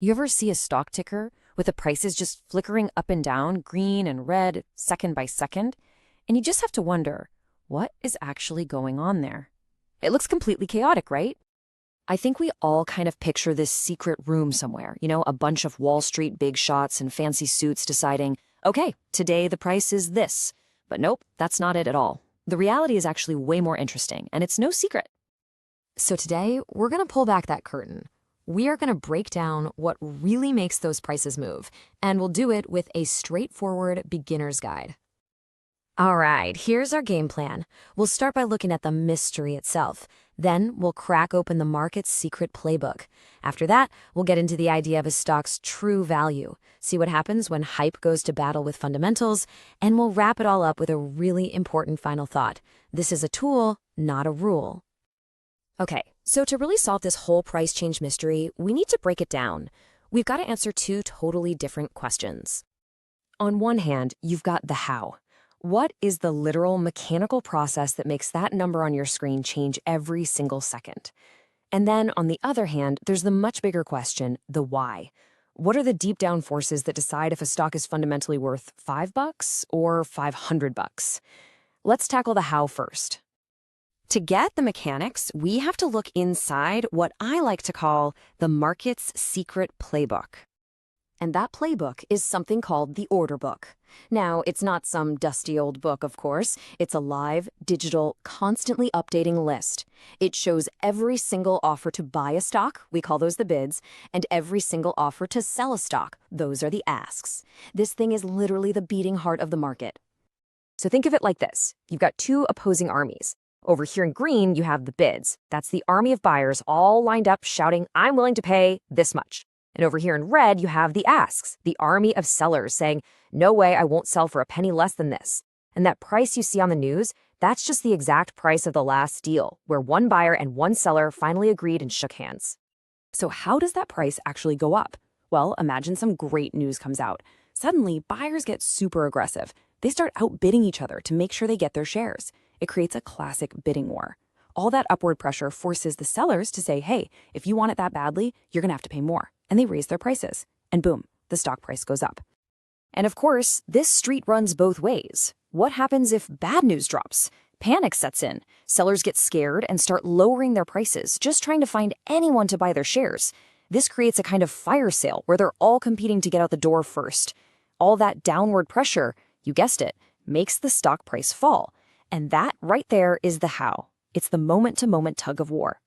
You ever see a stock ticker with the prices just flickering up and down, green and red, second by second? And you just have to wonder, what is actually going on there? It looks completely chaotic, right? I think we all kind of picture this secret room somewhere, a bunch of Wall Street big shots and fancy suits deciding, okay, today the price is this. But nope, that's not it at all. The reality is actually way more interesting, and it's no secret. So today, we're going to pull back that curtain. We are going to break down what really makes those prices move, and we'll do it with a straightforward beginner's guide. All right, here's our game plan. We'll start by looking at the mystery itself. Then we'll crack open the market's secret playbook. After that, we'll get into the idea of a stock's true value, see what happens when hype goes to battle with fundamentals, and we'll wrap it all up with a really important final thought. This is a tool, not a rule. Okay, so to really solve this whole price change mystery, we need to break it down. We've got to answer two totally different questions. On one hand, you've got the how. What is the literal mechanical process that makes that number on your screen change every single second? And then on the other hand, there's the much bigger question, the why. What are the deep down forces that decide if a stock is fundamentally worth $5 or $500? Let's tackle the how first. To get the mechanics, we have to look inside what I like to call the market's secret playbook. And that playbook is something called the order book. Now, it's not some dusty old book, of course. It's a live, digital, constantly updating list. It shows every single offer to buy a stock, we call those the bids, and every single offer to sell a stock, those are the asks. This thing is literally the beating heart of the market. So think of it like this. You've got two opposing armies. Over here in green, you have the bids. That's the army of buyers all lined up shouting, I'm willing to pay this much. And over here in red, you have the asks, the army of sellers saying, no way, I won't sell for a penny less than this. And that price you see on the news, that's just the exact price of the last deal, where one buyer and one seller finally agreed and shook hands. So how does that price actually go up? Well, imagine some great news comes out. Suddenly, buyers get super aggressive. They start outbidding each other to make sure they get their shares. It creates a classic bidding war. All that upward pressure forces the sellers to say, hey, if you want it that badly, you're going to have to pay more. And they raise their prices. And boom, the stock price goes up. And of course, this street runs both ways. What happens if bad news drops? Panic sets in. Sellers get scared and start lowering their prices, just trying to find anyone to buy their shares. This creates a kind of fire sale where they're all competing to get out the door first. All that downward pressure, you guessed it, makes the stock price fall. And that right there is the how. It's the moment-to-moment tug of war.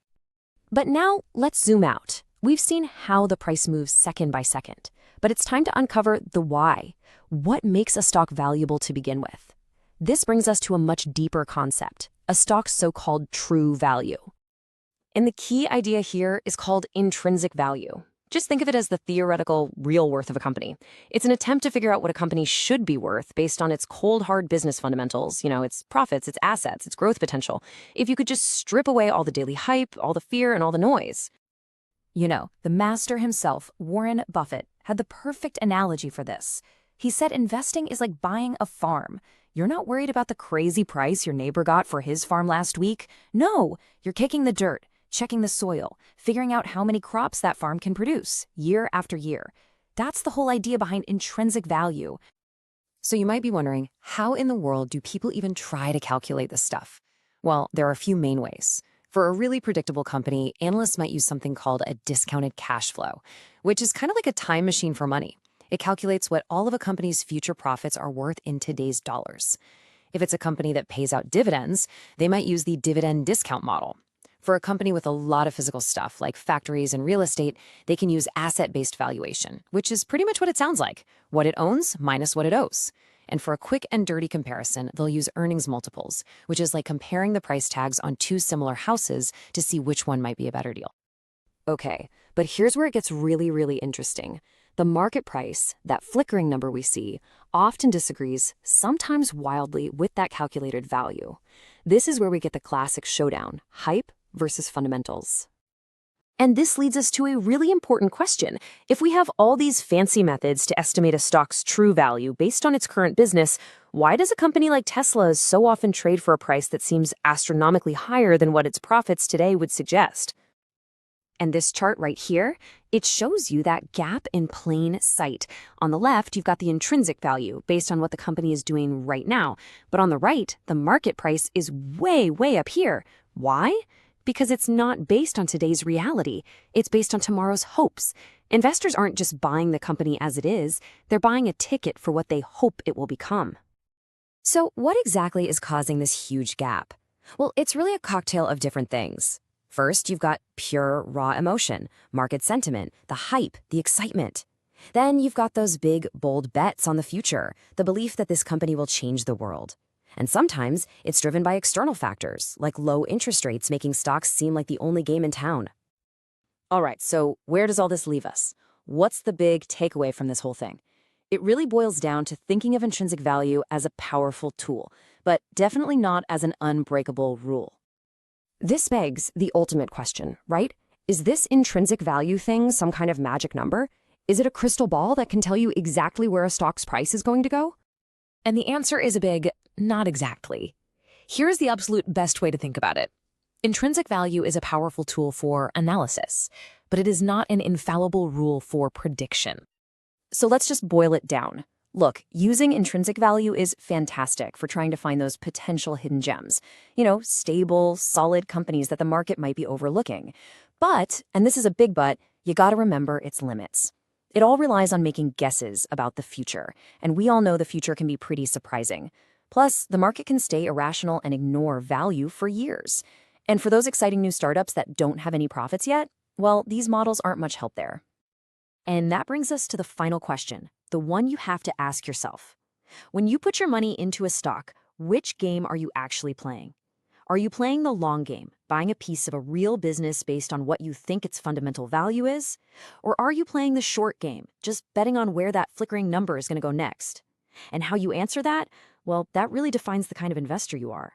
But now let's zoom out. We've seen how the price moves second by second, but it's time to uncover the why. What makes a stock valuable to begin with? This brings us to a much deeper concept, a stock's so-called true value. And the key idea here is called intrinsic value. Just think of it as the theoretical real worth of a company. It's an attempt to figure out what a company should be worth based on its cold, hard business fundamentals, its profits, its assets, its growth potential, if you could just strip away all the daily hype, all the fear, and all the noise. The master himself, Warren Buffett, had the perfect analogy for this. He said investing is like buying a farm. You're not worried about the crazy price your neighbor got for his farm last week. No, you're kicking the dirt, checking the soil, figuring out how many crops that farm can produce year after year. That's the whole idea behind intrinsic value. So you might be wondering, how in the world do people even try to calculate this stuff? Well, there are a few main ways. For a really predictable company, analysts might use something called a discounted cash flow, which is kind of like a time machine for money. It calculates what all of a company's future profits are worth in today's dollars. If it's a company that pays out dividends, they might use the dividend discount model. For a company with a lot of physical stuff, like factories and real estate, they can use asset-based valuation, which is pretty much what it sounds like, what it owns minus what it owes. And for a quick and dirty comparison, they'll use earnings multiples, which is like comparing the price tags on two similar houses to see which one might be a better deal. Okay, but here's where it gets really, really interesting. The market price, that flickering number we see, often disagrees, sometimes wildly, with that calculated value. This is where we get the classic showdown, hype versus fundamentals. And this leads us to a really important question. If we have all these fancy methods to estimate a stock's true value based on its current business, why does a company like Tesla so often trade for a price that seems astronomically higher than what its profits today would suggest? And this chart right here, it shows you that gap in plain sight. On the left, you've got the intrinsic value based on what the company is doing right now. But on the right, the market price is way, way up here. Why? Because it's not based on today's reality. It's based on tomorrow's hopes. Investors aren't just buying the company as it is, they're buying a ticket for what they hope it will become. So what exactly is causing this huge gap? Well, it's really a cocktail of different things. First, you've got pure, raw emotion, market sentiment, the hype, the excitement. Then you've got those big, bold bets on the future, the belief that this company will change the world. And sometimes it's driven by external factors, like low interest rates making stocks seem like the only game in town. All right, so where does all this leave us? What's the big takeaway from this whole thing? It really boils down to thinking of intrinsic value as a powerful tool, but definitely not as an unbreakable rule. This begs the ultimate question, right? Is this intrinsic value thing some kind of magic number? Is it a crystal ball that can tell you exactly where a stock's price is going to go? And the answer is a big, not exactly. Here's the absolute best way to think about it. Intrinsic value is a powerful tool for analysis, but it is not an infallible rule for prediction. So let's just boil it down. Look, using intrinsic value is fantastic for trying to find those potential hidden gems. Stable, solid companies that the market might be overlooking. But, and this is a big but, you gotta remember its limits. It all relies on making guesses about the future, and we all know the future can be pretty surprising. Plus, the market can stay irrational and ignore value for years. And for those exciting new startups that don't have any profits yet, well, these models aren't much help there. And that brings us to the final question, the one you have to ask yourself. When you put your money into a stock, which game are you actually playing? Are you playing the long game, buying a piece of a real business based on what you think its fundamental value is? Or are you playing the short game, just betting on where that flickering number is going to go next? And how you answer that, well, that really defines the kind of investor you are.